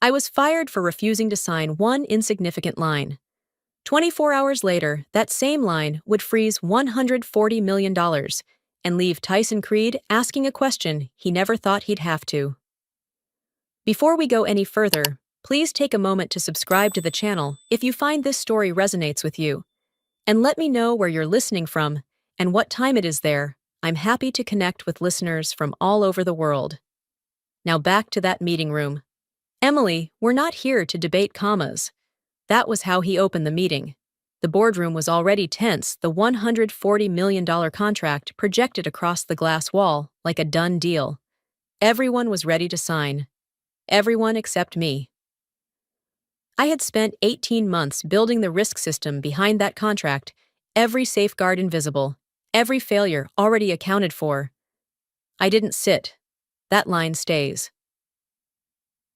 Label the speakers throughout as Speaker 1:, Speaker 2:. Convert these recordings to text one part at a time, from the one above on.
Speaker 1: I was fired for refusing to sign one insignificant line. 24 hours later, that same line would freeze $140 million and leave Tyson Creed asking a question he never thought he'd have to. Before we go any further, please take a moment to subscribe to the channel if you find this story resonates with you. And let me know where you're listening from and what time it is there. I'm happy to connect with listeners from all over the world. Now back to that meeting room. Emily, we're not here to debate commas. That was how he opened the meeting. The boardroom was already tense, the $140 million contract projected across the glass wall like a done deal. Everyone was ready to sign. Everyone except me. I had spent 18 months building the risk system behind that contract, every safeguard invisible, every failure already accounted for. I didn't sit. That line stays.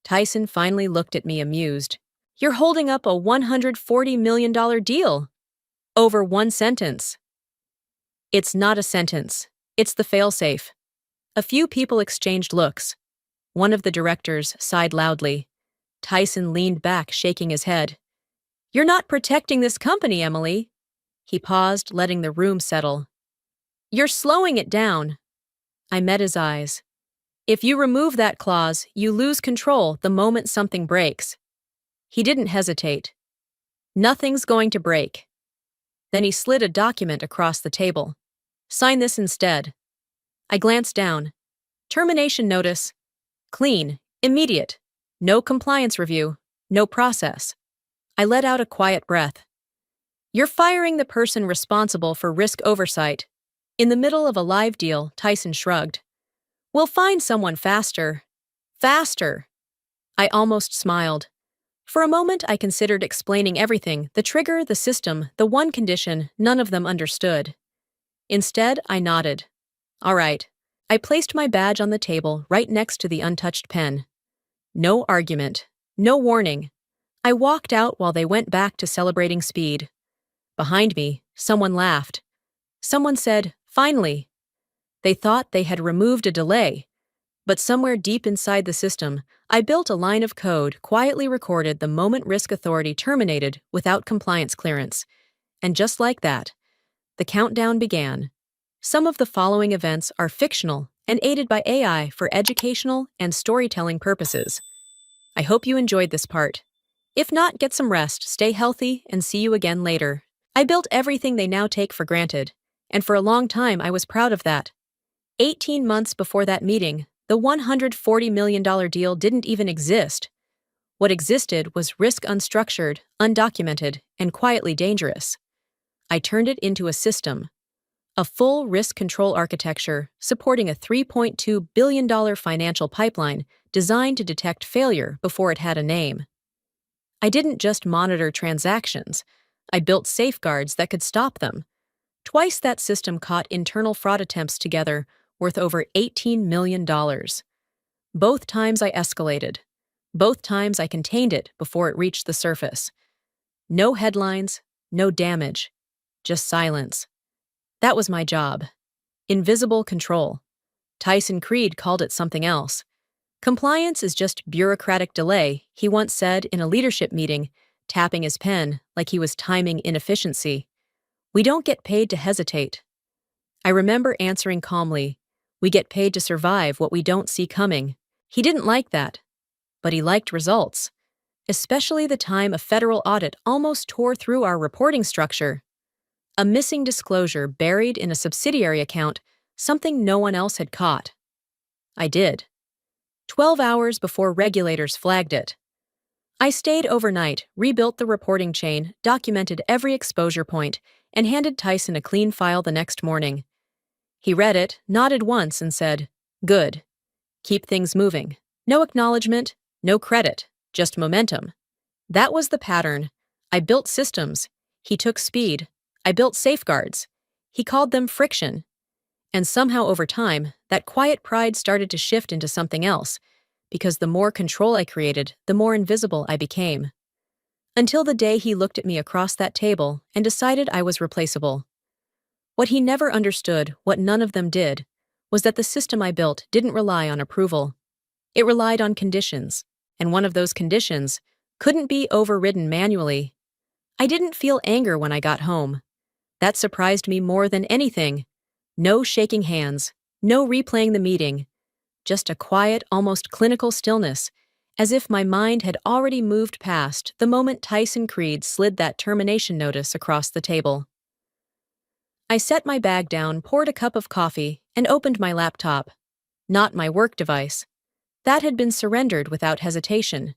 Speaker 1: Tyson finally looked at me amused. You're holding up a $140 million deal. Over one sentence. It's not a sentence. It's the failsafe. A few people exchanged looks. One of the directors sighed loudly. Tyson leaned back, shaking his head. You're not protecting this company, Emily. He paused, letting the room settle. You're slowing it down. I met his eyes. If you remove that clause, you lose control the moment something breaks. He didn't hesitate. Nothing's going to break. Then he slid a document across the table. Sign this instead. I glanced down. Termination notice. Clean, immediate. No compliance review, no process. I let out a quiet breath. You're firing the person responsible for risk oversight. In the middle of a live deal, Tyson shrugged. We'll find someone faster. Faster. I almost smiled. For a moment, I considered explaining everything, the trigger, the system, the one condition none of them understood. Instead, I nodded. All right. I placed my badge on the table right next to the untouched pen. No argument. No warning. I walked out while they went back to celebrating speed. Behind me, someone laughed. Someone said, finally. They thought they had removed a delay. But somewhere deep inside the system, I built a line of code quietly recorded the moment Risk Authority terminated without compliance clearance. And just like that, the countdown began. Some of the following events are fictional and aided by AI for educational and storytelling purposes. I hope you enjoyed this part. If not, get some rest, stay healthy, and see you again later. I built everything they now take for granted, and for a long time I was proud of that. 18 months before that meeting, the $140 million deal didn't even exist. What existed was risk unstructured, undocumented, and quietly dangerous. I turned it into a system. A full risk control architecture supporting a $3.2 billion financial pipeline designed to detect failure before it had a name. I didn't just monitor transactions. I built safeguards that could stop them. Twice that system caught internal fraud attempts together, worth over $18 million. Both times I escalated. Both times I contained it before it reached the surface. No headlines, no damage, just silence. That was my job. Invisible control. Tyson Creed called it something else. Compliance is just bureaucratic delay, he once said in a leadership meeting, tapping his pen like he was timing inefficiency. We don't get paid to hesitate. I remember answering calmly, we get paid to survive what we don't see coming. He didn't like that, but he liked results, especially the time a federal audit almost tore through our reporting structure. A missing disclosure buried in a subsidiary account, something no one else had caught. I did. 12 hours before regulators flagged it. I stayed overnight, rebuilt the reporting chain, documented every exposure point, and handed Tyson a clean file the next morning. He read it, nodded once, and said, "Good. Keep things moving. No acknowledgement, no credit, just momentum." That was the pattern. I built systems. He took speed. I built safeguards. He called them friction. And somehow over time, that quiet pride started to shift into something else, because the more control I created, the more invisible I became. Until the day he looked at me across that table and decided I was replaceable. What he never understood, what none of them did, was that the system I built didn't rely on approval. It relied on conditions, and one of those conditions couldn't be overridden manually. I didn't feel anger when I got home. That surprised me more than anything. No shaking hands, no replaying the meeting, just a quiet, almost clinical stillness, as if my mind had already moved past the moment Tyson Creed slid that termination notice across the table. I set my bag down, poured a cup of coffee, and opened my laptop. Not my work device. That had been surrendered without hesitation.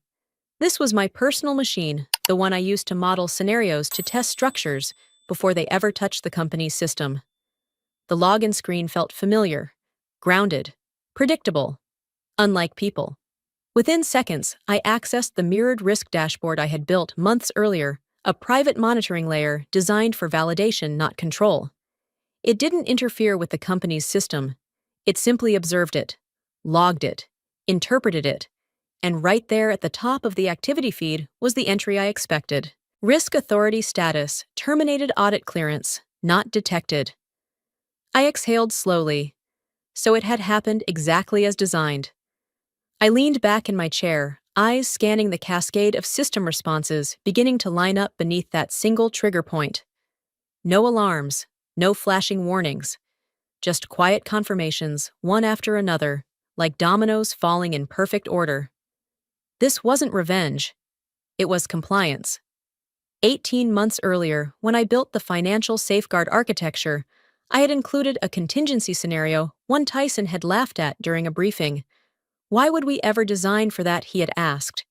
Speaker 1: This was my personal machine, the one I used to model scenarios to test structures before they ever touched the company's system. The login screen felt familiar, grounded, predictable, unlike people. Within seconds, I accessed the mirrored risk dashboard I had built months earlier, a private monitoring layer designed for validation, not control. It didn't interfere with the company's system. It simply observed it, logged it, interpreted it, and right there at the top of the activity feed was the entry I expected. Risk Authority Status, Terminated Audit Clearance, Not Detected. I exhaled slowly. So it had happened exactly as designed. I leaned back in my chair, eyes scanning the cascade of system responses beginning to line up beneath that single trigger point. No alarms, no flashing warnings, just quiet confirmations, one after another, like dominoes falling in perfect order. This wasn't revenge. It was compliance. 18 months earlier, when I built the financial safeguard architecture, I had included a contingency scenario one Tyson had laughed at during a briefing. Why would we ever design for that, he had asked.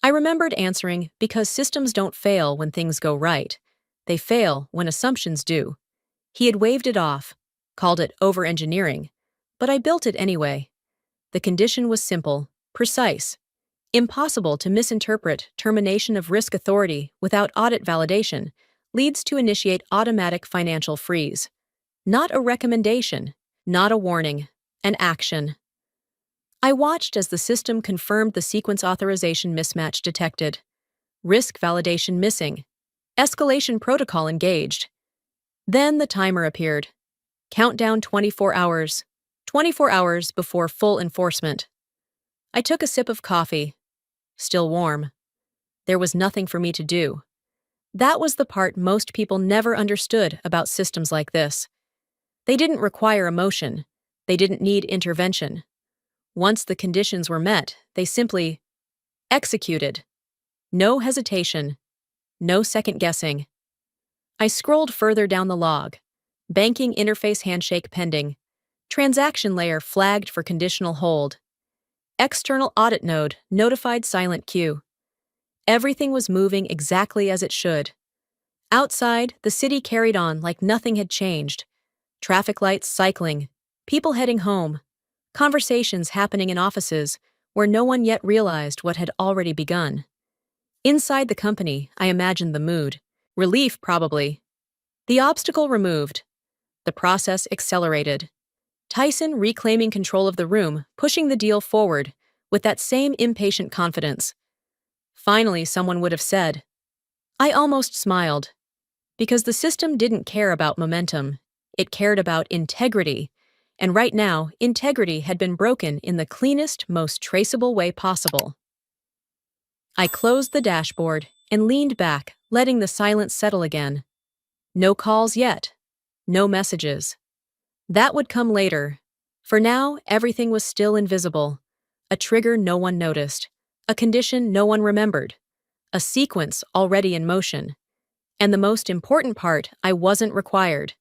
Speaker 1: I remembered answering, because systems don't fail when things go right. They fail when assumptions do. He had waved it off, called it over-engineering, but I built it anyway. The condition was simple, precise. Impossible to misinterpret. Termination of risk authority without audit validation leads to initiate automatic financial freeze. Not a recommendation, not a warning, an action. I watched as the system confirmed the sequence authorization mismatch detected. Risk validation missing. Escalation protocol engaged. Then the timer appeared. Countdown 24 hours. 24 hours before full enforcement. I took a sip of coffee. Still warm. There was nothing for me to do. That was the part most people never understood about systems like this. They didn't require emotion. They didn't need intervention. Once the conditions were met, they simply executed. No hesitation. No second guessing. I scrolled further down the log. Banking interface handshake pending. Transaction layer flagged for conditional hold. External audit node notified silent queue. Everything was moving exactly as it should. Outside, the city carried on like nothing had changed. Traffic lights cycling, people heading home, conversations happening in offices where no one yet realized what had already begun. Inside the company, I imagined the mood. Relief, probably. The obstacle removed. The process accelerated. Tyson reclaiming control of the room, pushing the deal forward with that same impatient confidence. Finally, someone would have said. I almost smiled. Because the system didn't care about momentum. It cared about integrity. And right now, integrity had been broken in the cleanest, most traceable way possible. I closed the dashboard and leaned back, letting the silence settle again. No calls yet. No messages. That would come later. For now, everything was still invisible. A trigger no one noticed. A condition no one remembered. A sequence already in motion. And the most important part, I wasn't required.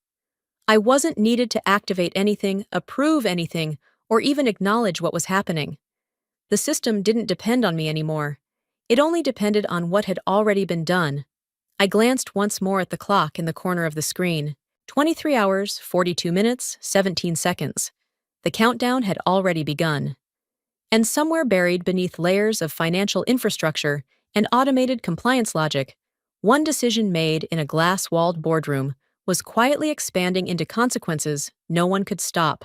Speaker 1: I wasn't needed to activate anything, approve anything, or even acknowledge what was happening. The system didn't depend on me anymore. It only depended on what had already been done. I glanced once more at the clock in the corner of the screen. 23 hours, 42 minutes, 17 seconds. The countdown had already begun. And somewhere buried beneath layers of financial infrastructure and automated compliance logic, one decision made in a glass-walled boardroom was quietly expanding into consequences no one could stop.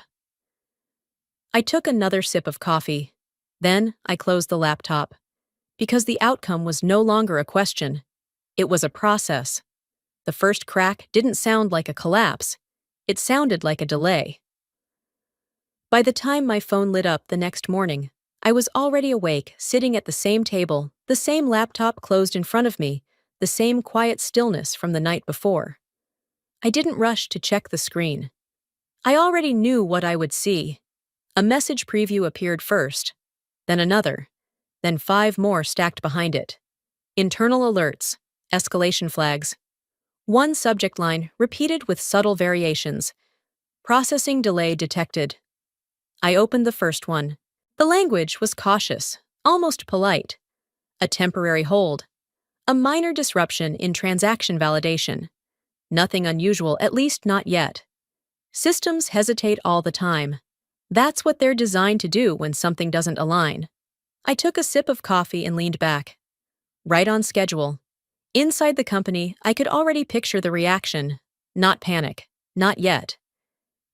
Speaker 1: I took another sip of coffee. Then I closed the laptop. Because the outcome was no longer a question. It was a process. The first crack didn't sound like a collapse. It sounded like a delay. By the time my phone lit up the next morning, I was already awake, sitting at the same table, the same laptop closed in front of me, the same quiet stillness from the night before. I didn't rush to check the screen. I already knew what I would see. A message preview appeared first, then another, then 5 more stacked behind it. Internal alerts, escalation flags. One subject line repeated with subtle variations. Processing delay detected. I opened the first one. The language was cautious, almost polite. A temporary hold. A minor disruption in transaction validation. Nothing unusual, at least not yet. Systems hesitate all the time. That's what they're designed to do when something doesn't align. I took a sip of coffee and leaned back. Right on schedule. Inside the company, I could already picture the reaction. Not panic. Not yet.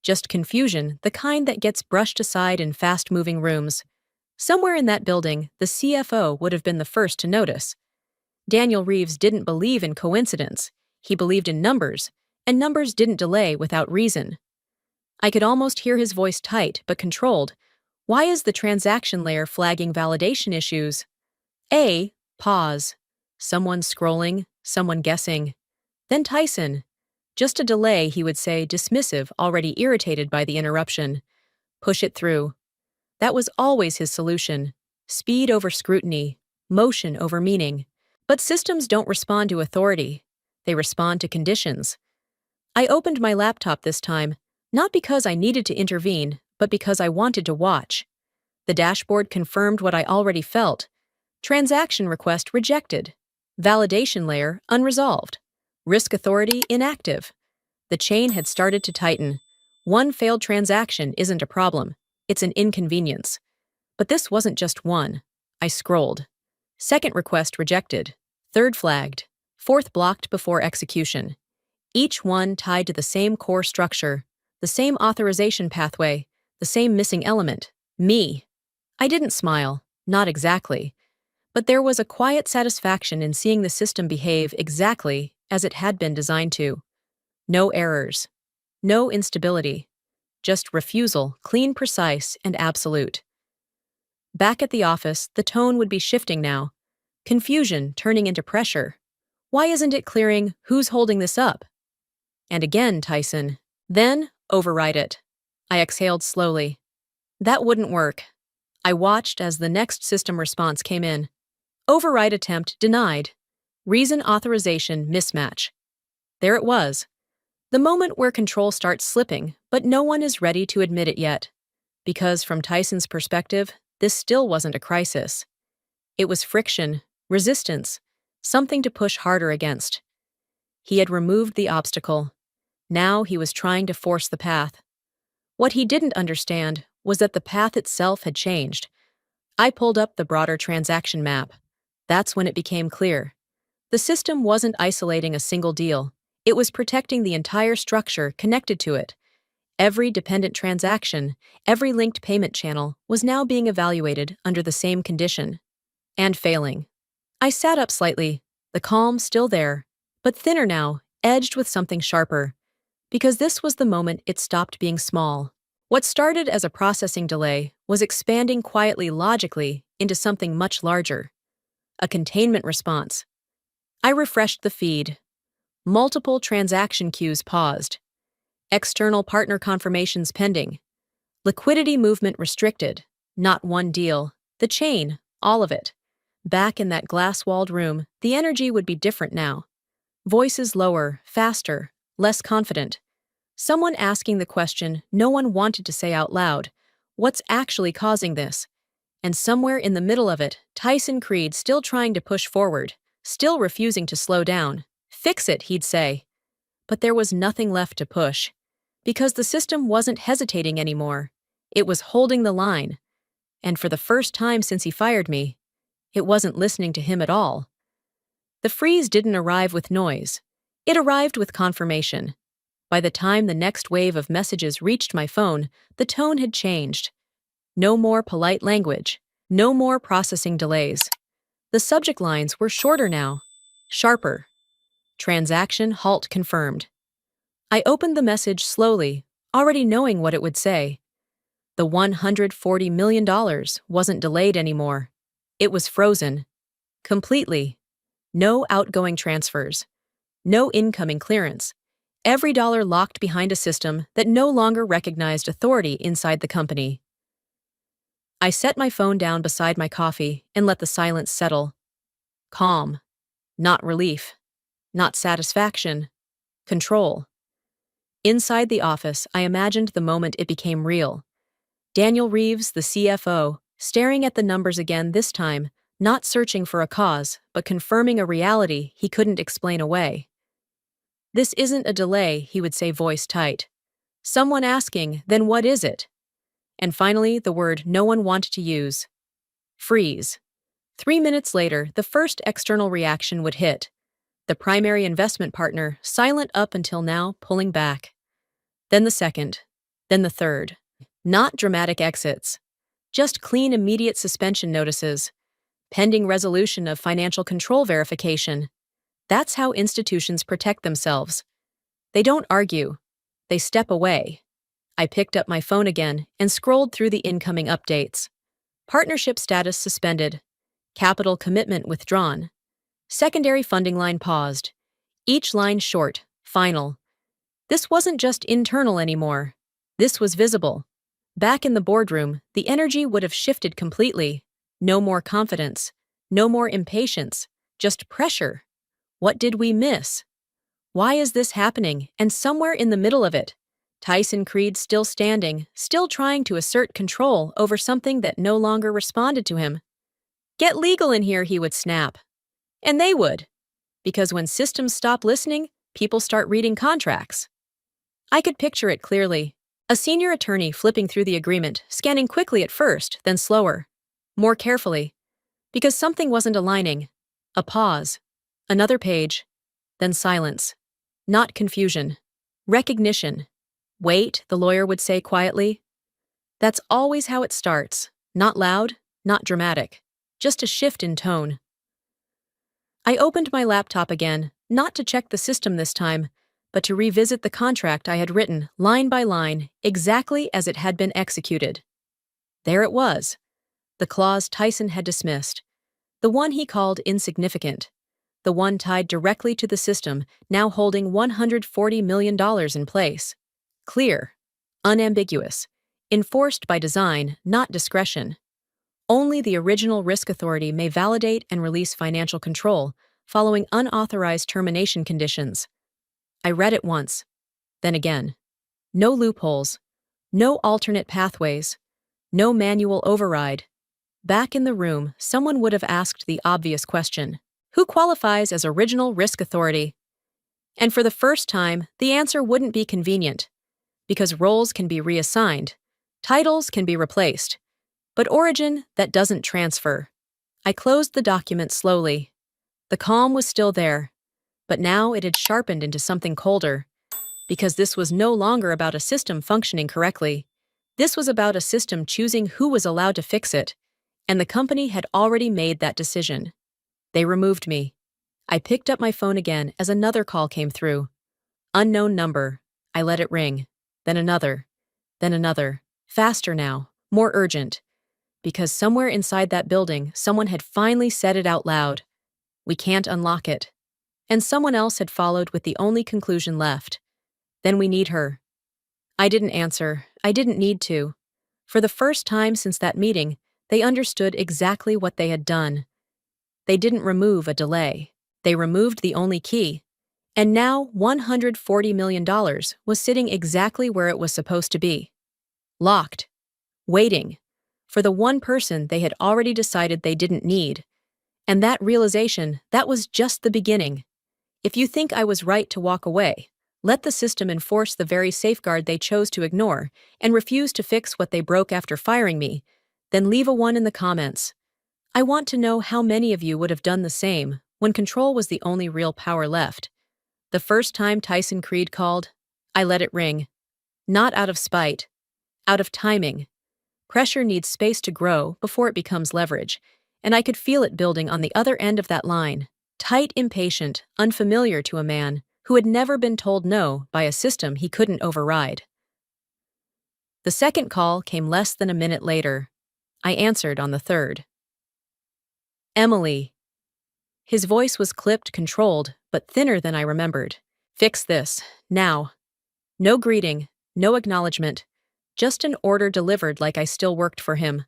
Speaker 1: Just confusion, the kind that gets brushed aside in fast-moving rooms. Somewhere in that building, the CFO would have been the first to notice. Daniel Reeves didn't believe in coincidence. He believed in numbers, and numbers didn't delay without reason. I could almost hear his voice tight but controlled. Why is the transaction layer flagging validation issues? Pause. Someone scrolling, someone guessing. Then Tyson. Just a delay, he would say, dismissive, already irritated by the interruption. Push it through. That was always his solution. Speed over scrutiny, motion over meaning. But systems don't respond to authority. They respond to conditions. I opened my laptop this time, not because I needed to intervene, but because I wanted to watch. The dashboard confirmed what I already felt. Transaction request rejected. Validation layer unresolved. Risk authority inactive. The chain had started to tighten. One failed transaction isn't a problem. It's an inconvenience. But this wasn't just one. I scrolled. Second request rejected. Third flagged. Fourth blocked before execution. Each one tied to the same core structure, the same authorization pathway, the same missing element, me. I didn't smile, not exactly. But there was a quiet satisfaction in seeing the system behave exactly as it had been designed to. No errors. No instability. Just refusal, clean, precise, and absolute. Back at the office, the tone would be shifting now. Confusion turning into pressure. Why isn't it clearing who's holding this up? And again, Tyson. Then, override it. I exhaled slowly. That wouldn't work. I watched as the next system response came in. Override attempt denied. Reason authorization mismatch. There it was. The moment where control starts slipping, but no one is ready to admit it yet. Because from Tyson's perspective, this still wasn't a crisis. It was friction, resistance, something to push harder against. He had removed the obstacle. Now he was trying to force the path. What he didn't understand was that the path itself had changed. I pulled up the broader transaction map. That's when it became clear. The system wasn't isolating a single deal. It was protecting the entire structure connected to it. Every dependent transaction, every linked payment channel was now being evaluated under the same condition. And failing. I sat up slightly, the calm still there, but thinner now, edged with something sharper. Because this was the moment it stopped being small. What started as a processing delay was expanding quietly logically into something much larger. A containment response. I refreshed the feed. Multiple transaction queues paused. External partner confirmations pending. Liquidity movement restricted. Not one deal. The chain, all of it. Back in that glass-walled room, the energy would be different now. Voices lower, faster, less confident. Someone asking the question no one wanted to say out loud. What's actually causing this? And somewhere in the middle of it, Tyson Creed still trying to push forward, still refusing to slow down. Fix it, he'd say. But there was nothing left to push. Because the system wasn't hesitating anymore. It was holding the line. And for the first time since he fired me, it wasn't listening to him at all. The freeze didn't arrive with noise. It arrived with confirmation. By the time the next wave of messages reached my phone, the tone had changed. No more polite language. No more processing delays. The subject lines were shorter now. Sharper. Transaction halt confirmed. I opened the message slowly, already knowing what it would say. The $140 million wasn't delayed anymore. It was frozen. Completely. No outgoing transfers. No incoming clearance. Every dollar locked behind a system that no longer recognized authority inside the company. I set my phone down beside my coffee and let the silence settle. Calm. Not relief. Not satisfaction. Control. Inside the office, I imagined the moment it became real. Daniel Reeves, the CFO, staring at the numbers again this time, not searching for a cause, but confirming a reality he couldn't explain away. "This isn't a delay," he would say, voice tight. Someone asking, "Then what is it?" And finally, the word no one wanted to use. Freeze. 3 minutes later, the first external reaction would hit. The primary investment partner, silent up until now, pulling back. Then the second. Then the third. Not dramatic exits. Just clean immediate suspension notices. Pending resolution of financial control verification. That's how institutions protect themselves. They don't argue. They step away. I picked up my phone again and scrolled through the incoming updates. Partnership status suspended. Capital commitment withdrawn. Secondary funding line paused. Each line short, final. This wasn't just internal anymore. This was visible. Back in the boardroom, the energy would have shifted completely. No more confidence. No more impatience. Just pressure. What did we miss? Why is this happening? And somewhere in the middle of it, Tyson Creed still standing, still trying to assert control over something that no longer responded to him. "Get legal in here," he would snap. And they would. Because when systems stop listening, people start reading contracts. I could picture it clearly. A senior attorney flipping through the agreement, scanning quickly at first, then slower. More carefully. Because something wasn't aligning. A pause. Another page. Then silence. Not confusion. Recognition. "Wait," the lawyer would say quietly. That's always how it starts. Not loud, not dramatic. Just a shift in tone. I opened my laptop again, not to check the system this time, but to revisit the contract I had written, line by line, exactly as it had been executed. There it was. The clause Tyson had dismissed. The one he called insignificant. The one tied directly to the system, now holding $140 million in place. Clear. Unambiguous. Enforced by design, not discretion. Only the original risk authority may validate and release financial control, following unauthorized termination conditions. I read it once, then again. No loopholes. No alternate pathways. No manual override. Back in the room, someone would have asked the obvious question. Who qualifies as original risk authority? And for the first time, the answer wouldn't be convenient. Because roles can be reassigned. Titles can be replaced. But origin, that doesn't transfer. I closed the document slowly. The calm was still there. But now it had sharpened into something colder. Because this was no longer about a system functioning correctly. This was about a system choosing who was allowed to fix it. And the company had already made that decision. They removed me. I picked up my phone again as another call came through. Unknown number. I let it ring. Then another. Then another. Faster now. More urgent. Because somewhere inside that building, someone had finally said it out loud. We can't unlock it. And someone else had followed with the only conclusion left. Then we need her. I didn't answer. I didn't need to. For the first time since that meeting, they understood exactly what they had done. They didn't remove a delay. They removed the only key. And now $140 million was sitting exactly where it was supposed to be. Locked. Waiting. For the one person they had already decided they didn't need. And that realization, that was just the beginning. If you think I was right to walk away, let the system enforce the very safeguard they chose to ignore and refuse to fix what they broke after firing me, then leave a 1 in the comments. I want to know how many of you would have done the same when control was the only real power left. The first time Tyson Creed called, I let it ring. Not out of spite. Out of timing. Pressure needs space to grow before it becomes leverage, and I could feel it building on the other end of that line. Tight, impatient, unfamiliar to a man who had never been told no by a system he couldn't override. The second call came less than a minute later. I answered on the third. Emily. His voice was clipped, controlled, but thinner than I remembered. Fix this, now. No greeting, no acknowledgement, just an order delivered like I still worked for him.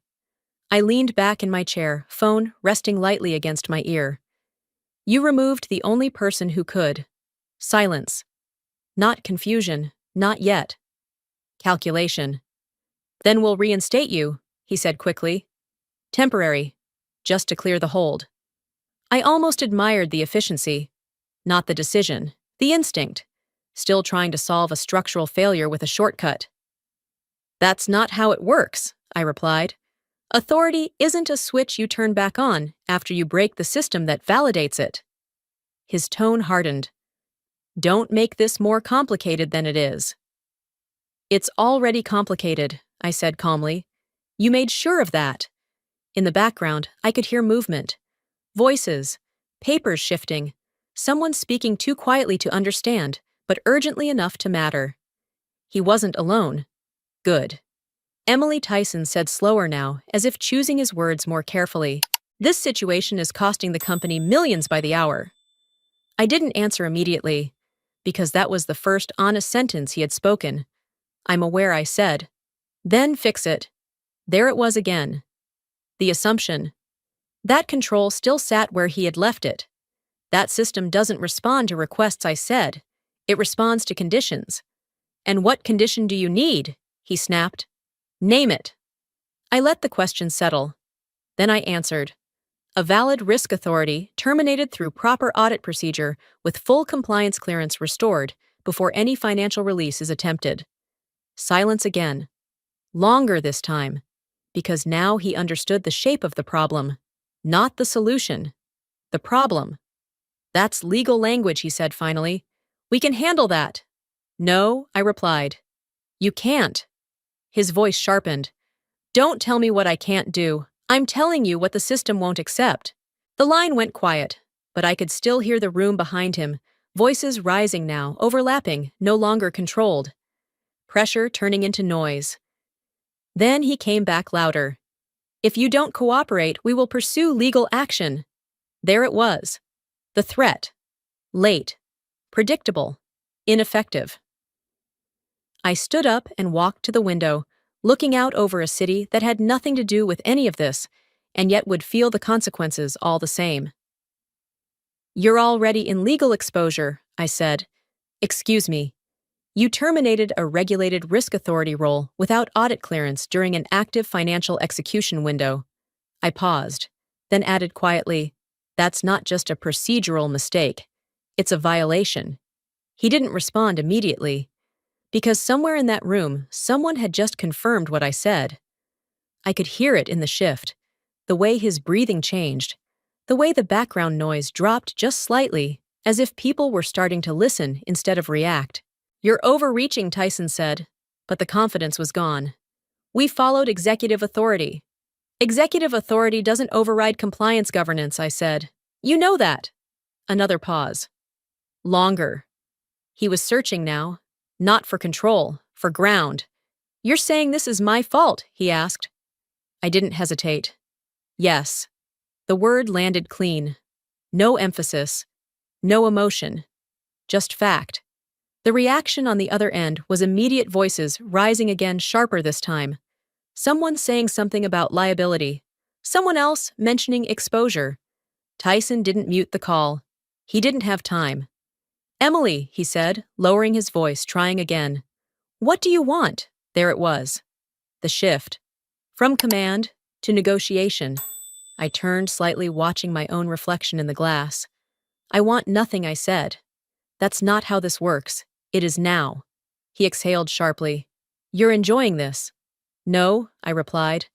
Speaker 1: I leaned back in my chair, phone resting lightly against my ear. You removed the only person who could. Silence. Not confusion, not yet. Calculation. Then we'll reinstate you, he said quickly. Temporary, just to clear the hold. I almost admired the efficiency. Not the decision, the instinct. Still trying to solve a structural failure with a shortcut. That's not how it works, I replied. Authority isn't a switch you turn back on after you break the system that validates it. His tone hardened. Don't make this more complicated than it is. It's already complicated, I said calmly. You made sure of that. In the background, I could hear movement. Voices, papers shifting, someone speaking too quietly to understand, but urgently enough to matter. He wasn't alone. Good. Emily Tyson said slower now, as if choosing his words more carefully. This situation is costing the company millions by the hour. I didn't answer immediately, because that was the first honest sentence he had spoken. I'm aware, I said. Then fix it. There it was again. The assumption. That control still sat where he had left it. That system doesn't respond to requests, I said. It responds to conditions. And what condition do you need? He snapped. Name it. I let the question settle. Then I answered. A valid risk authority terminated through proper audit procedure with full compliance clearance restored before any financial release is attempted. Silence again. Longer this time, because now he understood the shape of the problem, not the solution. The problem. That's legal language, he said finally. We can handle that. No, I replied. You can't. His voice sharpened. Don't tell me what I can't do. I'm telling you what the system won't accept. The line went quiet, but I could still hear the room behind him, voices rising now, overlapping, no longer controlled. Pressure turning into noise. Then he came back louder. If you don't cooperate, we will pursue legal action. There it was. The threat. Late. Predictable. Ineffective. I stood up and walked to the window, looking out over a city that had nothing to do with any of this, and yet would feel the consequences all the same. You're already in legal exposure, I said. Excuse me. You terminated a regulated risk authority role without audit clearance during an active financial execution window. I paused, then added quietly, that's not just a procedural mistake. It's a violation. He didn't respond immediately, because somewhere in that room, someone had just confirmed what I said. I could hear it in the shift, the way his breathing changed, the way the background noise dropped just slightly, as if people were starting to listen instead of react. You're overreaching, Tyson said, but the confidence was gone. We followed executive authority. Executive authority doesn't override compliance governance, I said. You know that. Another pause. Longer. He was searching now, not for control, for ground. You're saying this is my fault, he asked. I didn't hesitate. Yes. The word landed clean. No emphasis. No emotion. Just fact. The reaction on the other end was immediate, voices rising again, sharper this time. Someone saying something about liability. Someone else mentioning exposure. Tyson didn't mute the call. He didn't have time. Emily, he said, lowering his voice, trying again. What do you want? There it was. The shift. From command to negotiation. I turned slightly, watching my own reflection in the glass. I want nothing, I said. That's not how this works. It is now. He exhaled sharply. You're enjoying this. No, I replied.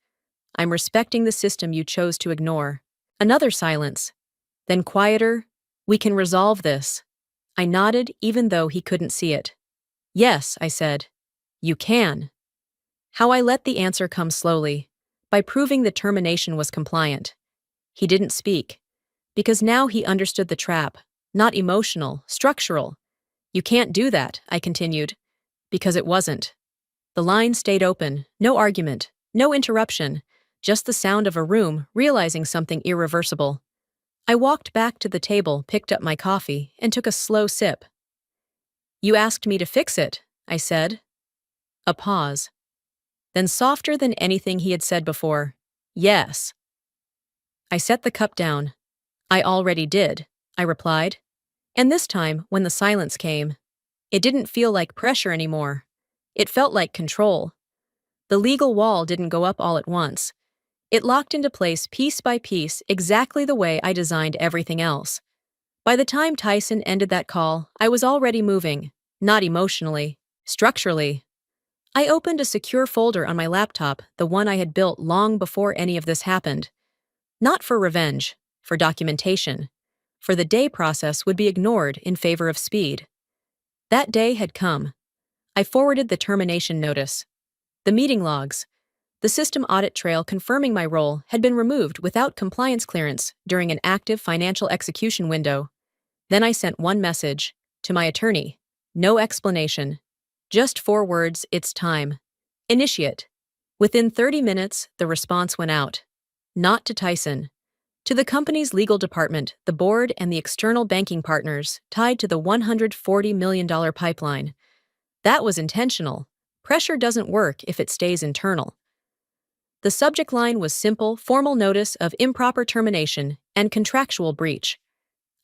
Speaker 1: I'm respecting the system you chose to ignore. Another silence. Then quieter. We can resolve this. I nodded, even though he couldn't see it. Yes, I said. You can. How I let the answer come slowly, by proving the termination was compliant. He didn't speak, because now he understood the trap, not emotional, structural. You can't do that, I continued, because it wasn't. The line stayed open, no argument, no interruption, just the sound of a room realizing something irreversible. I walked back to the table, picked up my coffee, and took a slow sip. "You asked me to fix it," I said. A pause. Then, softer than anything he had said before, "Yes." I set the cup down. "I already did," I replied. And this time, when the silence came, it didn't feel like pressure anymore. It felt like control. The legal wall didn't go up all at once. It locked into place piece by piece, exactly the way I designed everything else. By the time Tyson ended that call, I was already moving, not emotionally, structurally. I opened a secure folder on my laptop, the one I had built long before any of this happened. Not for revenge, for documentation. For the day process would be ignored in favor of speed. That day had come. I forwarded the termination notice. The meeting logs. The system audit trail confirming my role had been removed without compliance clearance during an active financial execution window. Then I sent one message, to my attorney. No explanation. Just 4 words, "It's time. Initiate." Within 30 minutes, the response went out. Not to Tyson. To the company's legal department, the board, and the external banking partners tied to the $140 million pipeline. That was intentional. Pressure doesn't work if it stays internal. The subject line was simple, formal notice of improper termination and contractual breach.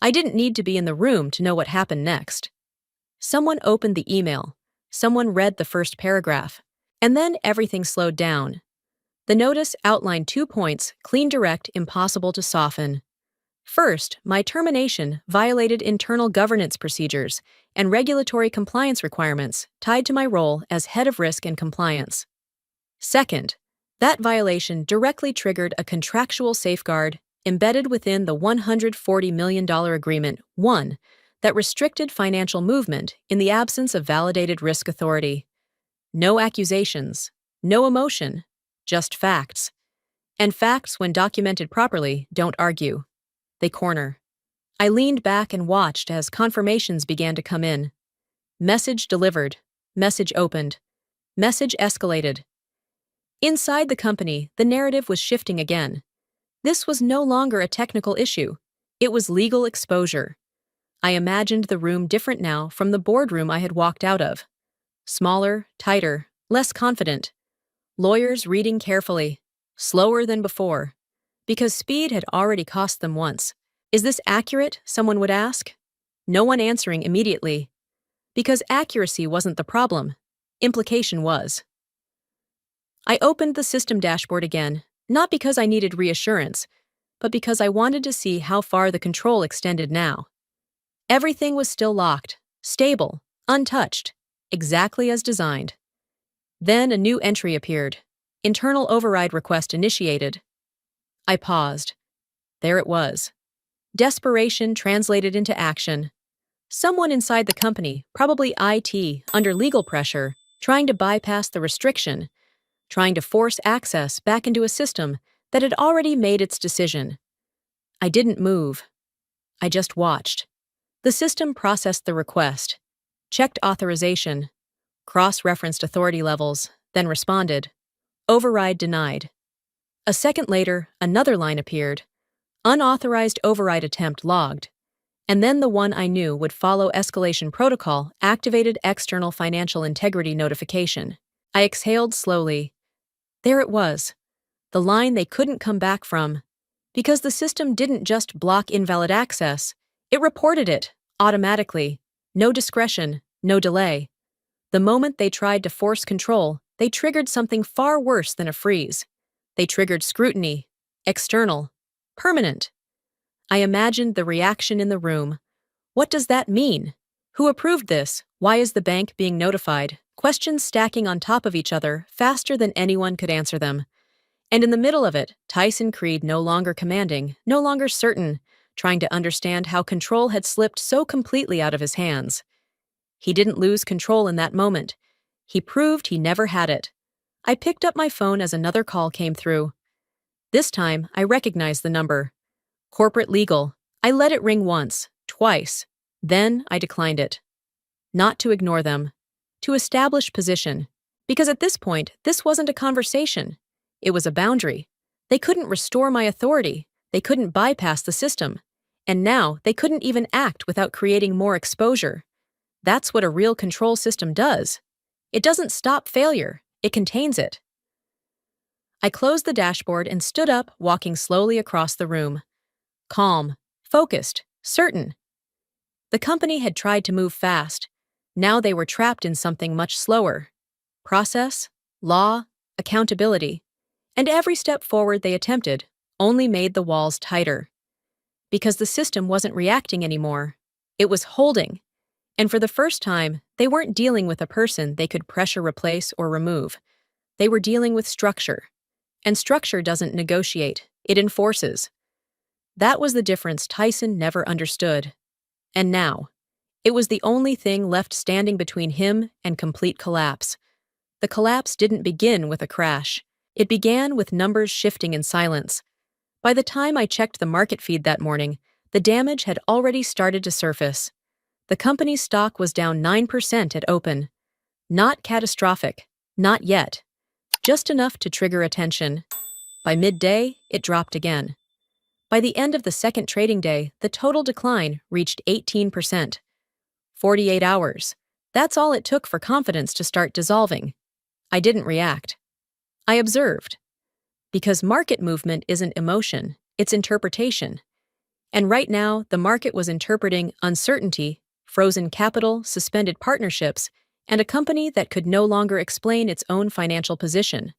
Speaker 1: I didn't need to be in the room to know what happened next. Someone opened the email. Someone read the first paragraph. And then everything slowed down. The notice outlined 2 points, clean, direct, impossible to soften. First, my termination violated internal governance procedures and regulatory compliance requirements tied to my role as head of risk and compliance. Second, that violation directly triggered a contractual safeguard embedded within the $140 million agreement, one, that restricted financial movement in the absence of validated risk authority. No accusations, no emotion, just facts. And facts, when documented properly, don't argue. They corner. I leaned back and watched as confirmations began to come in. Message delivered. Message opened. Message escalated. Inside the company, the narrative was shifting again. This was no longer a technical issue. It was legal exposure. I imagined the room different now from the boardroom I had walked out of. Smaller, tighter, less confident. Lawyers reading carefully. Slower than before. Because speed had already cost them once. "Is this accurate?" someone would ask. No one answering immediately. Because accuracy wasn't the problem. Implication was. I opened the system dashboard again, not because I needed reassurance, but because I wanted to see how far the control extended now. Everything was still locked, stable, untouched, exactly as designed. Then a new entry appeared. Internal override request initiated. I paused. There it was. Desperation translated into action. Someone inside the company, probably IT, under legal pressure, trying to bypass the restriction, trying to force access back into a system that had already made its decision. I didn't move. I just watched. The system processed the request, checked authorization, cross-referenced authority levels, then responded. Override denied. A second later, another line appeared. Unauthorized override attempt logged. And then the one I knew would follow escalation protocol activated external financial integrity notification. I exhaled slowly. There it was. The line they couldn't come back from. Because the system didn't just block invalid access, it reported it, automatically. No discretion, no delay. The moment they tried to force control, they triggered something far worse than a freeze. They triggered scrutiny. External. Permanent. I imagined the reaction in the room. What does that mean? Who approved this? Why is the bank being notified? Questions stacking on top of each other faster than anyone could answer them. And in the middle of it, Tyson Creed no longer commanding, no longer certain, trying to understand how control had slipped so completely out of his hands. He didn't lose control in that moment. He proved he never had it. I picked up my phone as another call came through. This time, I recognized the number. Corporate legal. I let it ring once, twice. Then I declined it. Not to ignore them. To establish position. Because at this point, this wasn't a conversation. It was a boundary. They couldn't restore my authority. They couldn't bypass the system. And now, they couldn't even act without creating more exposure. That's what a real control system does. It doesn't stop failure, it contains it. I closed the dashboard and stood up, walking slowly across the room. Calm, focused, certain. The company had tried to move fast. Now they were trapped in something much slower. Process, law, accountability. And every step forward they attempted only made the walls tighter. Because the system wasn't reacting anymore. It was holding. And for the first time, they weren't dealing with a person they could pressure replace or remove. They were dealing with structure. And structure doesn't negotiate, it enforces. That was the difference Tyson never understood. And now, it was the only thing left standing between him and complete collapse. The collapse didn't begin with a crash. It began with numbers shifting in silence. By the time I checked the market feed that morning, the damage had already started to surface. The company's stock was down 9% at open. Not catastrophic, not yet. Just enough to trigger attention. By midday, it dropped again. By the end of the second trading day, the total decline reached 18%. 48 hours. That's all it took for confidence to start dissolving. I didn't react. I observed. Because market movement isn't emotion, it's interpretation. And right now, the market was interpreting uncertainty, frozen capital, suspended partnerships, and a company that could no longer explain its own financial position.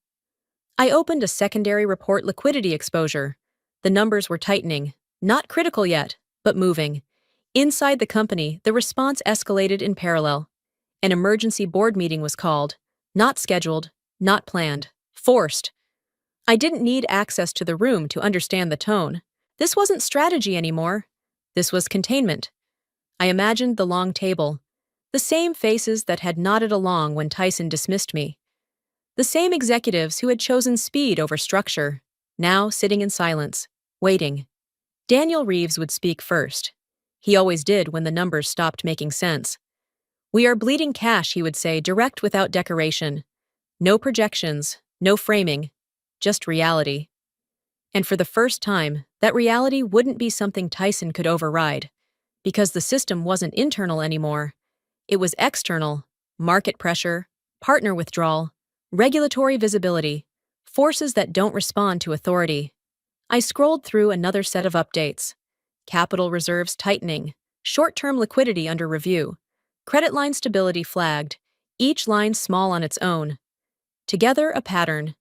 Speaker 1: I opened a secondary report liquidity exposure. The numbers were tightening, not critical yet, but moving. Inside the company, the response escalated in parallel. An emergency board meeting was called, not scheduled, not planned, forced. I didn't need access to the room to understand the tone. This wasn't strategy anymore. This was containment. I imagined the long table, the same faces that had nodded along when Tyson dismissed me. The same executives who had chosen speed over structure, now sitting in silence, waiting. Daniel Reeves would speak first. He always did when the numbers stopped making sense. "We are bleeding cash," he would say, direct without decoration. No projections, no framing, just reality. And for the first time, that reality wouldn't be something Tyson could override. Because the system wasn't internal anymore. It was external, market pressure, partner withdrawal, regulatory visibility, forces that don't respond to authority. I scrolled through another set of updates. Capital reserves tightening, short-term liquidity under review, credit line stability flagged, each line small on its own. Together, a pattern.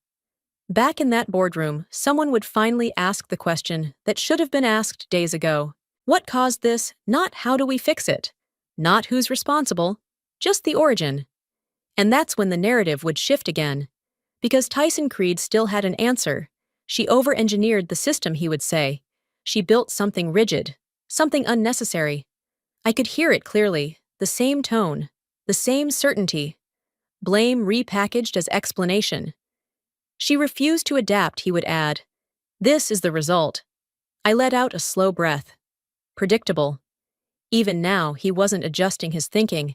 Speaker 1: Back in that boardroom, someone would finally ask the question that should have been asked days ago. What caused this? Not how do we fix it? Not who's responsible, just the origin. And that's when the narrative would shift again. Because Tyson Creed still had an answer. She over-engineered the system, he would say. She built something rigid, something unnecessary. I could hear it clearly, the same tone, the same certainty. Blame repackaged as explanation. She refused to adapt, he would add. This is the result. I let out a slow breath. Predictable. Even now, he wasn't adjusting his thinking.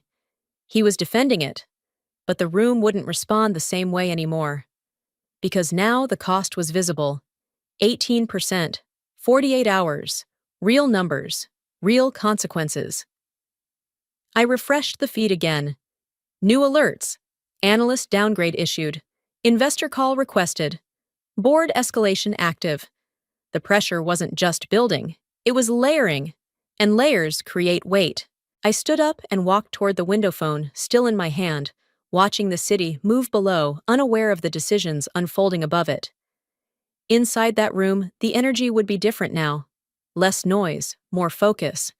Speaker 1: He was defending it. But the room wouldn't respond the same way anymore. Because now the cost was visible. 18%, 48 hours, real numbers, real consequences. I refreshed the feed again. New alerts. Analyst downgrade issued. Investor call requested. Board escalation active. The pressure wasn't just building, it was layering. And layers create weight. I stood up and walked toward the window phone, still in my hand, watching the city move below, unaware of the decisions unfolding above it. Inside that room, the energy would be different now. Less noise, more focus.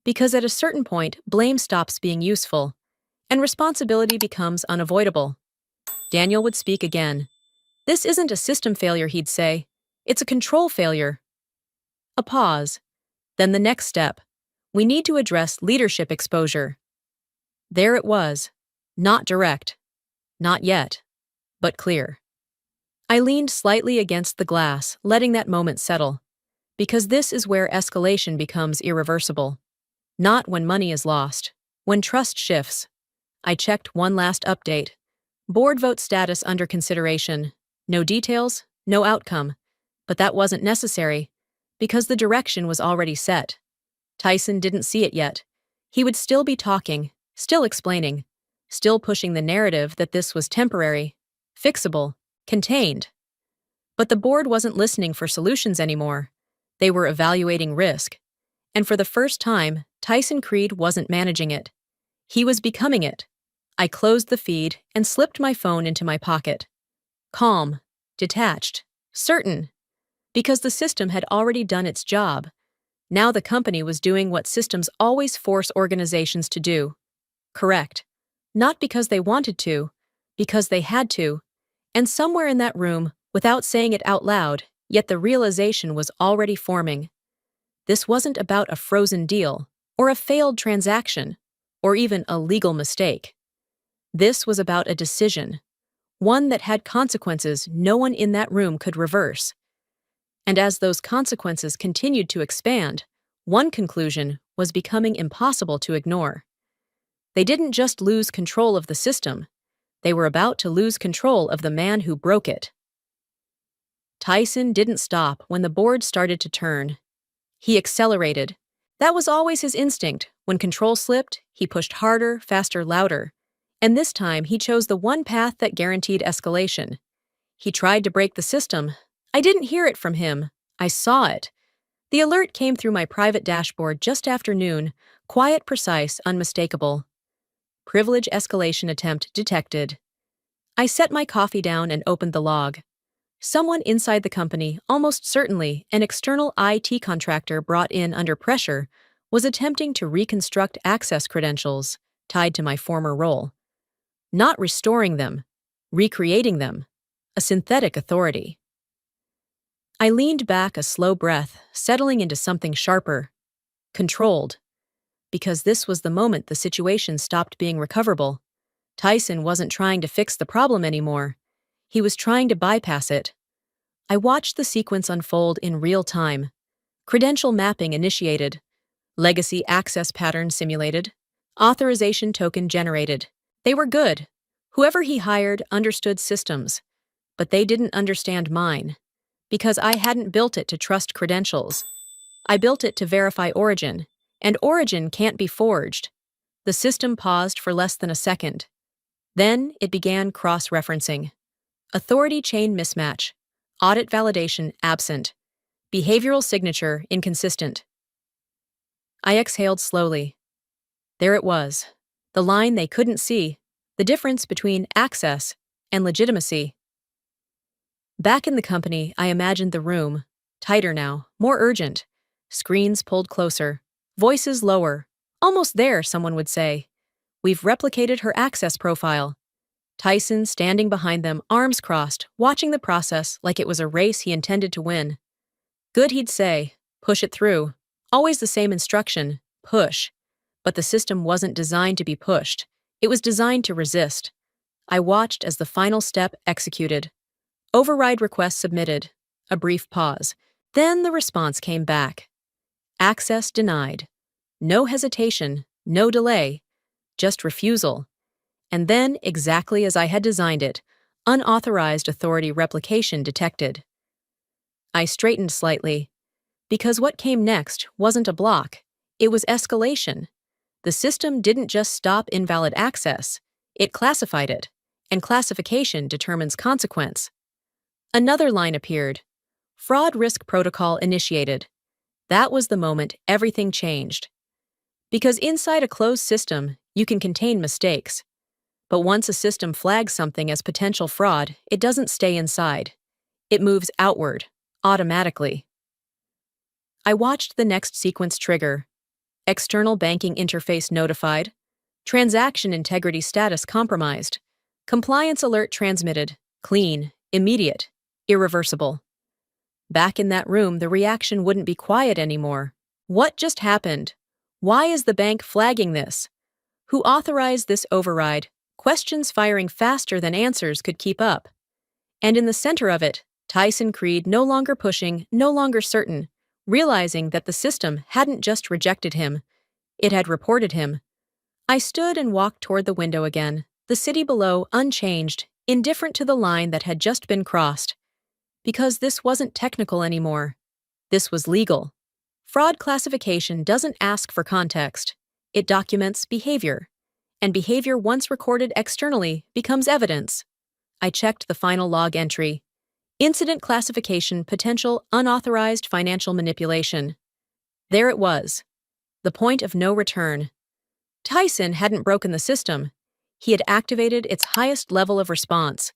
Speaker 1: Because at a certain point, blame stops being useful, and responsibility becomes unavoidable. Daniel would speak again. This isn't a system failure, he'd say. It's a control failure. A pause. Then the next step. We need to address leadership exposure. There it was. Not direct. Not yet. But clear. I leaned slightly against the glass, letting that moment settle. Because this is where escalation becomes irreversible. Not when money is lost. When trust shifts. I checked one last update. Board vote status under consideration. No details, no outcome. But that wasn't necessary, because the direction was already set. Tyson didn't see it yet. He would still be talking, still explaining, still pushing the narrative that this was temporary, fixable, contained. But the board wasn't listening for solutions anymore. They were evaluating risk. And for the first time, Tyson Creed wasn't managing it. He was becoming it. I closed the feed and slipped my phone into my pocket. Calm, detached, certain. Because the system had already done its job. Now the company was doing what systems always force organizations to do. Correct. Not because they wanted to, because they had to. And somewhere in that room, without saying it out loud, yet the realization was already forming. This wasn't about a frozen deal, or a failed transaction, or even a legal mistake. This was about a decision, one that had consequences no one in that room could reverse. And as those consequences continued to expand, one conclusion was becoming impossible to ignore. They didn't just lose control of the system, they were about to lose control of the man who broke it. Tyson didn't stop when the board started to turn. He accelerated. That was always his instinct. When control slipped, he pushed harder, faster, louder. And this time, he chose the one path that guaranteed escalation. He tried to break the system. I didn't hear it from him. I saw it. The alert came through my private dashboard just after noon, quiet, precise, unmistakable. Privilege escalation attempt detected. I set my coffee down and opened the log. Someone inside the company, almost certainly an external IT contractor brought in under pressure, was attempting to reconstruct access credentials tied to my former role. Not restoring them, recreating them, a synthetic authority. I leaned back, a slow breath, settling into something sharper, controlled. Because this was the moment the situation stopped being recoverable. Tyson wasn't trying to fix the problem anymore. He was trying to bypass it. I watched the sequence unfold in real time. Credential mapping initiated. Legacy access pattern simulated. Authorization token generated. They were good. Whoever he hired understood systems. But they didn't understand mine. Because I hadn't built it to trust credentials. I built it to verify origin. And origin can't be forged. The system paused for less than a second. Then it began cross-referencing. Authority chain mismatch. Audit validation absent. Behavioral signature inconsistent. I exhaled slowly. There it was. The line they couldn't see. The difference between access and legitimacy. Back in the company, I imagined the room. Tighter now, more urgent. Screens pulled closer. Voices lower. Almost there, someone would say. We've replicated her access profile. Tyson standing behind them, arms crossed, watching the process like it was a race he intended to win. Good, he'd say. Push it through. Always the same instruction. Push. But the system wasn't designed to be pushed. It was designed to resist. I watched as the final step executed. Override request submitted. A brief pause. Then the response came back. Access denied. No hesitation, no delay. Just refusal. And then, exactly as I had designed it, unauthorized authority replication detected. I straightened slightly, because what came next wasn't a block, it was escalation. The system didn't just stop invalid access, it classified it, and classification determines consequence. Another line appeared. Fraud risk protocol initiated. That was the moment everything changed. Because inside a closed system, you can contain mistakes. But once a system flags something as potential fraud, it doesn't stay inside. It moves outward, automatically. I watched the next sequence trigger. External banking interface notified. Transaction integrity status compromised. Compliance alert transmitted. Clean, immediate, irreversible. Back in that room, the reaction wouldn't be quiet anymore. What just happened? Why is the bank flagging this? Who authorized this override? Questions firing faster than answers could keep up. And in the center of it, Tyson Creed no longer pushing, no longer certain, realizing that the system hadn't just rejected him, it had reported him. I stood and walked toward the window again, The city below unchanged, indifferent to the line that had just been crossed. Because this wasn't technical anymore. This was legal. Fraud classification doesn't ask for context. It documents behavior. And behavior once recorded externally becomes evidence. I checked the final log entry. Incident classification potential unauthorized financial manipulation. There it was. The point of no return. Tyson hadn't broken the system. He had activated its highest level of response.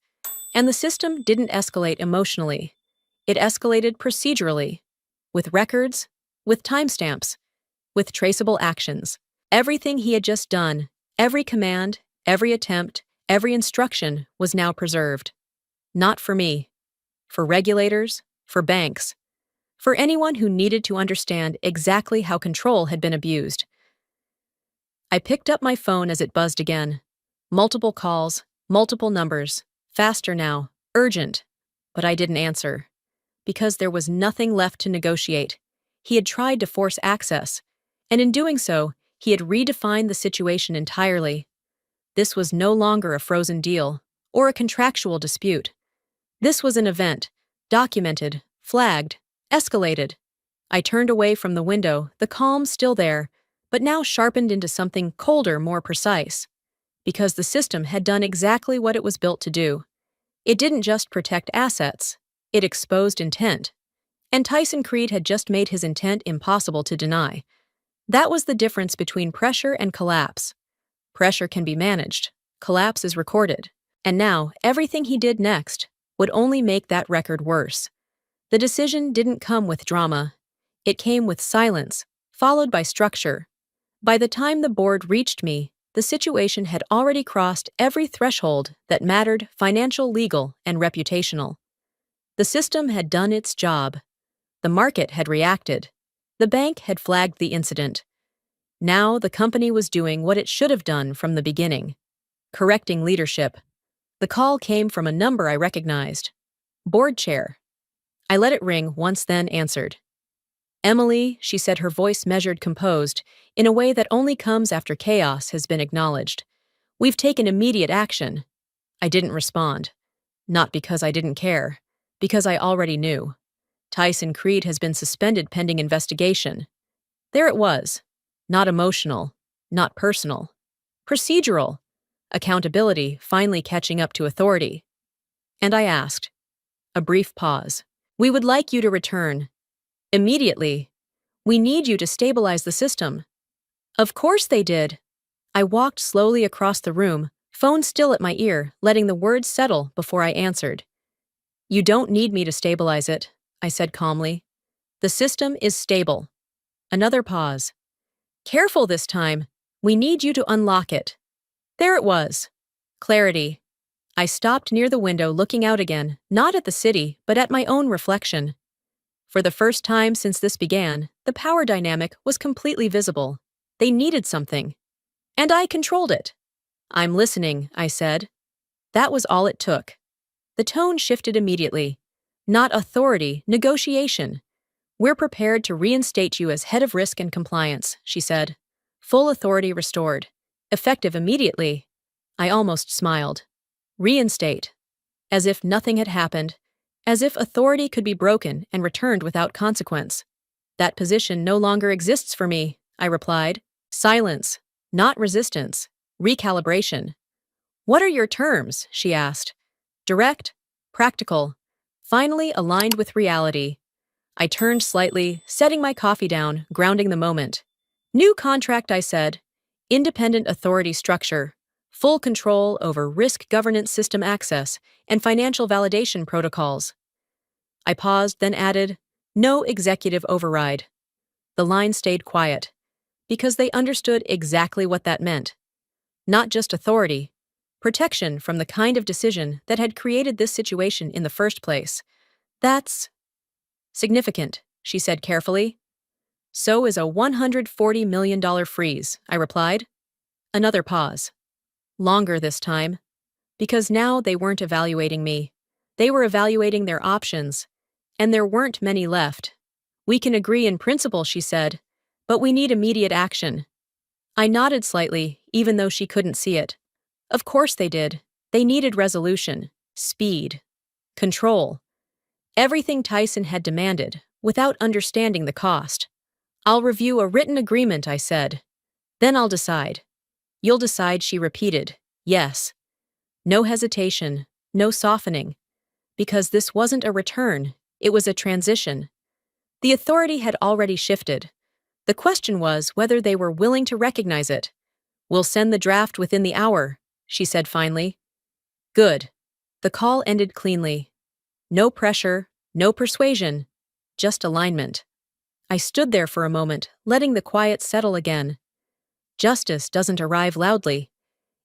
Speaker 1: And the system didn't escalate emotionally. It escalated procedurally. With records, with timestamps, with traceable actions. Everything he had just done, every command, every attempt, every instruction was now preserved. Not for me. For regulators, for banks, for anyone who needed to understand exactly how control had been abused. I picked up my phone as it buzzed again. Multiple calls, multiple numbers, faster now, urgent. But I didn't answer. Because there was nothing left to negotiate. He had tried to force access, and in doing so, he had redefined the situation entirely. This was no longer a frozen deal, or a contractual dispute. This was an event, documented, flagged, escalated. I turned away from the window, the calm still there, but now sharpened into something colder, more precise. Because the system had done exactly what it was built to do. It didn't just protect assets, it exposed intent. And Tyson Creed had just made his intent impossible to deny. That was the difference between pressure and collapse. Pressure can be managed, collapse is recorded. And now, everything he did next would only make that record worse. The decision didn't come with drama. It came with silence, followed by structure. By the time the board reached me, the situation had already crossed every threshold that mattered: financial, legal, and reputational. The system had done its job. The market had reacted. The bank had flagged the incident. Now the company was doing what it should have done from the beginning. Correcting leadership. The call came from a number I recognized. Board chair. I let it ring once, then answered. Emily, she said, her voice measured, composed, in a way that only comes after chaos has been acknowledged. We've taken immediate action. I didn't respond. Not because I didn't care. Because I already knew. Tyson Creed has been suspended pending investigation. There it was. Not emotional. Not personal. Procedural. Accountability finally catching up to authority. And I asked. A brief pause. We would like you to return. Immediately. We need you to stabilize the system. Of course they did. I walked slowly across the room, phone still at my ear, letting the words settle before I answered. You don't need me to stabilize it, I said calmly. The system is stable. Another pause. Careful this time. We need you to unlock it. There it was. Clarity. I stopped near the window, looking out again, not at the city, but at my own reflection. For the first time since this began, the power dynamic was completely visible. They needed something. And I controlled it. I'm listening, I said. That was all it took. The tone shifted immediately. Not authority, negotiation. We're prepared to reinstate you as head of risk and compliance, she said. Full authority restored. Effective immediately. I almost smiled. Reinstate. As if nothing had happened. As if authority could be broken and returned without consequence. That position no longer exists for me, I replied. Silence. Not resistance. Recalibration. What are your terms? She asked. Direct. Practical. Finally aligned with reality. I turned slightly, setting my coffee down, grounding the moment. New contract, I said. Independent authority structure. Full control over risk governance system access and financial validation protocols. I paused, then added, no executive override. The line stayed quiet, because they understood exactly what that meant. Not just authority, protection from the kind of decision that had created this situation in the first place. That's significant, she said carefully. So is a $140 million freeze, I replied. Another pause. Longer this time. Because now they weren't evaluating me. They were evaluating their options. And there weren't many left. We can agree in principle, she said, but we need immediate action. I nodded slightly, even though she couldn't see it. Of course they did. They needed resolution, speed, control. Everything Tyson had demanded, without understanding the cost. I'll review a written agreement, I said. Then I'll decide. You'll decide, she repeated. Yes. No hesitation, no softening. Because this wasn't a return, it was a transition. The authority had already shifted. The question was whether they were willing to recognize it. We'll send the draft within the hour, she said finally. Good. The call ended cleanly. No pressure, no persuasion, just alignment. I stood there for a moment, letting the quiet settle again. Justice doesn't arrive loudly.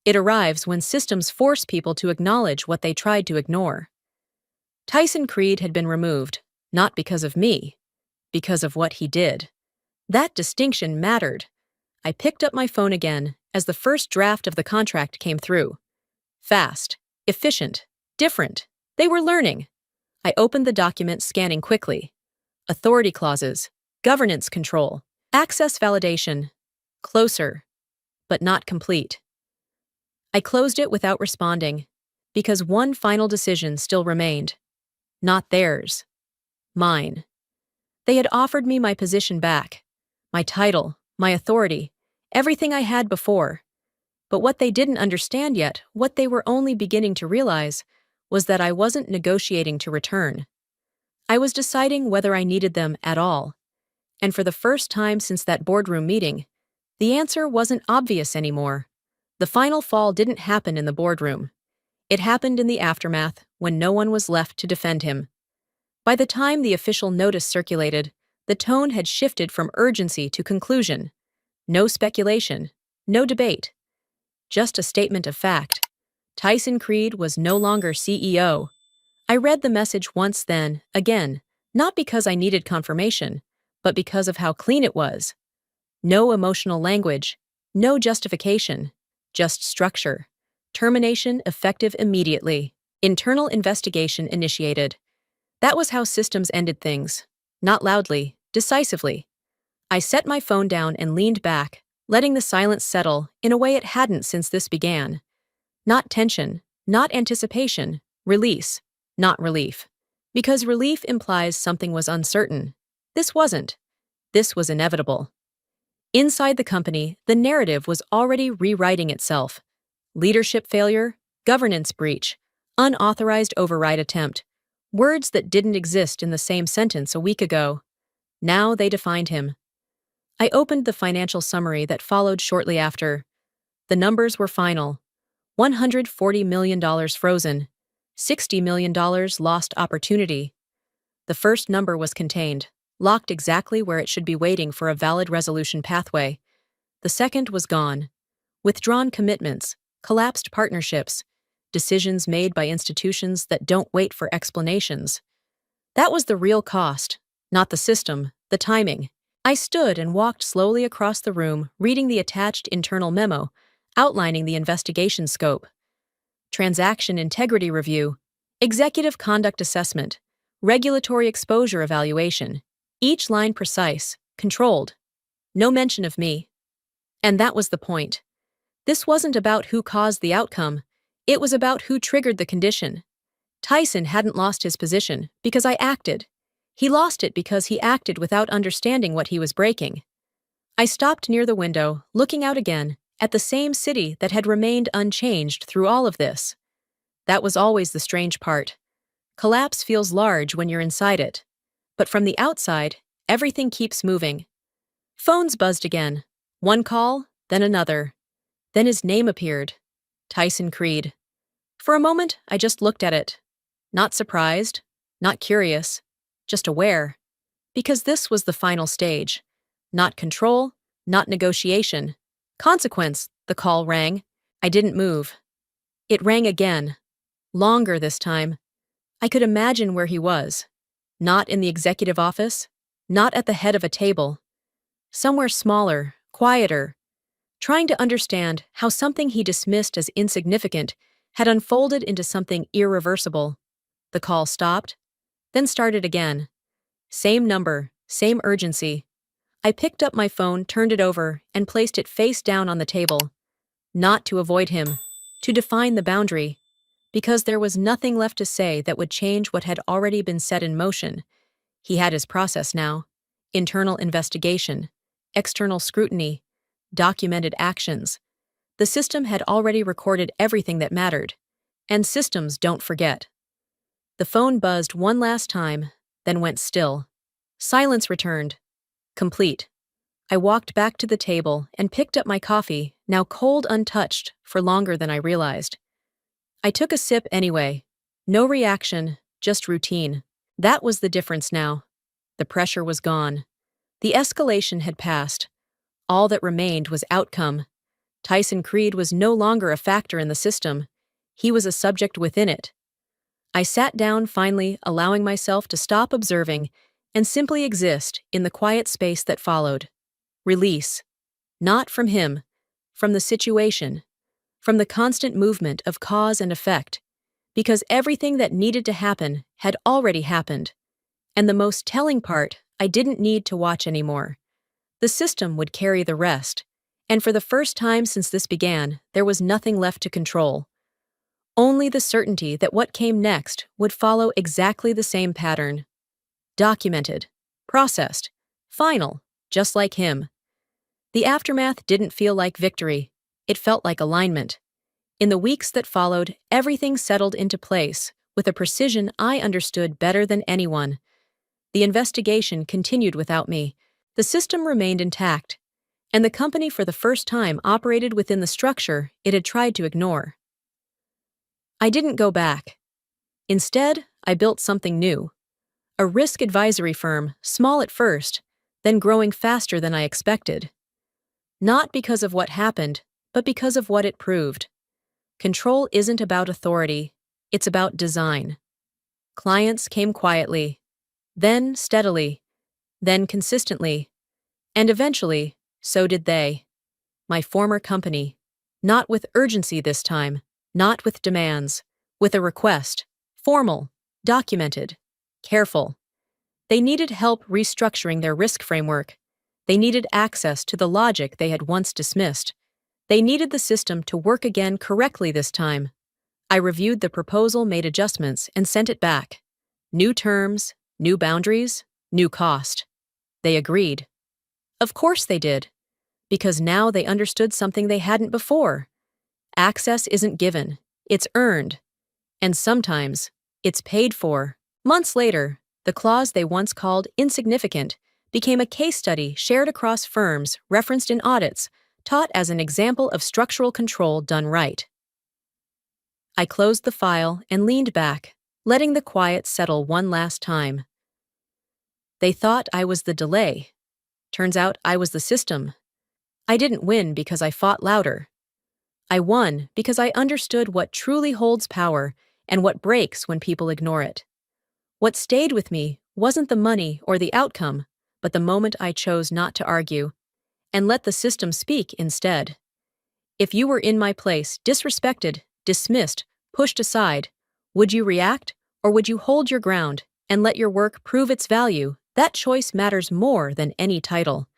Speaker 1: It arrives when systems force people to acknowledge what they tried to ignore. Tyson Creed had been removed, not because of me, because of what he did. That distinction mattered. I picked up my phone again as the first draft of the contract came through. Fast, efficient, different. They were learning. I opened the document, scanning quickly. Authority clauses, governance control, access validation. Closer, but not complete. I closed it without responding, because one final decision still remained. Not theirs. Mine. They had offered me my position back, my title, my authority, everything I had before. But what they didn't understand yet, what they were only beginning to realize, was that I wasn't negotiating to return. I was deciding whether I needed them at all. And for the first time since that boardroom meeting, the answer wasn't obvious anymore. The final fall didn't happen in the boardroom. It happened in the aftermath, when no one was left to defend him. By the time the official notice circulated, the tone had shifted from urgency to conclusion. No speculation, no debate. Just a statement of fact. Tyson Creed was no longer CEO. I read the message once, then, again, not because I needed confirmation, but because of how clean it was. No emotional language, no justification, just structure. Termination effective immediately. Internal investigation initiated. That was how systems ended things. Not loudly, decisively. I set my phone down and leaned back, letting the silence settle in a way it hadn't since this began. Not tension, not anticipation, release, not relief. Because relief implies something was uncertain. This wasn't. This was inevitable. Inside the company, the narrative was already rewriting itself. Leadership failure, governance breach, unauthorized override attempt. Words that didn't exist in the same sentence a week ago. Now they defined him. I opened the financial summary that followed shortly after. The numbers were final. $140 million frozen. $60 million lost opportunity. The first number was contained, locked exactly where it should be, waiting for a valid resolution pathway. The second was gone. Withdrawn commitments, collapsed partnerships, decisions made by institutions that don't wait for explanations. That was the real cost, not the system, the timing. I stood and walked slowly across the room, reading the attached internal memo, outlining the investigation scope. Transaction integrity review, executive conduct assessment, regulatory exposure evaluation. Each line precise, controlled. No mention of me. And that was the point. This wasn't about who caused the outcome. It was about who triggered the condition. Tyson hadn't lost his position because I acted. He lost it because he acted without understanding what he was breaking. I stopped near the window, looking out again, at the same city that had remained unchanged through all of this. That was always the strange part. Collapse feels large when you're inside it. But from the outside, everything keeps moving. Phones buzzed again. One call, then another. Then his name appeared. Tyson Creed. For a moment, I just looked at it. Not surprised, not curious, just aware. Because this was the final stage. Not control, not negotiation. Consequence, the call rang. I didn't move. It rang again. Longer this time. I could imagine where he was. Not in the executive office, not at the head of a table. Somewhere smaller, quieter, trying to understand how something he dismissed as insignificant had unfolded into something irreversible. The call stopped, then started again. Same number, same urgency. I picked up my phone, turned it over, and placed it face down on the table. Not to avoid him, to define the boundary, because there was nothing left to say that would change what had already been set in motion. He had his process now: internal investigation, external scrutiny, documented actions. The system had already recorded everything that mattered, and systems don't forget. The phone buzzed one last time, then went still. Silence returned. Complete. I walked back to the table and picked up my coffee, now cold untouched, for longer than I realized. I took a sip anyway. No reaction, just routine. That was the difference now. The pressure was gone. The escalation had passed. All that remained was outcome. Tyson Creed was no longer a factor in the system. He was a subject within it. I sat down finally, allowing myself to stop observing and simply exist in the quiet space that followed. Release. Not from him, from the situation, from the constant movement of cause and effect, because everything that needed to happen had already happened. And the most telling part, I didn't need to watch anymore. The system would carry the rest, and for the first time since this began, there was nothing left to control. Only the certainty that what came next would follow exactly the same pattern. Documented, processed, final, just like him. The aftermath didn't feel like victory. It felt like alignment. In the weeks that followed, everything settled into place, with a precision I understood better than anyone. The investigation continued without me. The system remained intact, and the company for the first time operated within the structure it had tried to ignore. I didn't go back. Instead, I built something new. A risk advisory firm, small at first, then growing faster than I expected. Not because of what happened, but because of what it proved. Control isn't about authority, it's about design. Clients came quietly, then steadily, then consistently, and eventually, so did they. My former company. Not with urgency this time, not with demands, with a request. Formal, documented, careful. They needed help restructuring their risk framework. They needed access to the logic they had once dismissed. They needed the system to work again correctly this time. I reviewed the proposal, made adjustments, and sent it back. New terms, new boundaries, new cost. They agreed. Of course they did, because now they understood something they hadn't before. Access isn't given, it's earned. And sometimes, it's paid for. Months later, the clause they once called insignificant became a case study shared across firms, referenced in audits, taught as an example of structural control done right. I closed the file and leaned back, letting the quiet settle one last time. They thought I was the delay. Turns out I was the system. I didn't win because I fought louder. I won because I understood what truly holds power and what breaks when people ignore it. What stayed with me wasn't the money or the outcome, but the moment I chose not to argue and let the system speak instead. If you were in my place, disrespected, dismissed, pushed aside, would you react, or would you hold your ground and let your work prove its value? That choice matters more than any title.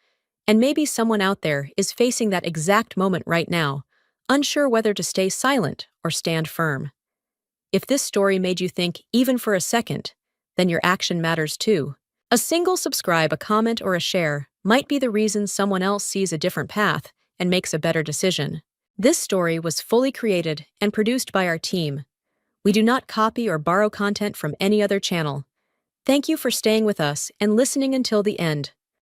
Speaker 1: And maybe someone out there is facing that exact moment right now, unsure whether to stay silent or stand firm. If this story made you think even for a second, then your action matters too. A single subscribe, a comment, or a share might be the reason someone else sees a different path and makes a better decision. This story was fully created and produced by our team. We do not copy or borrow content from any other channel. Thank you for staying with us and listening until the end.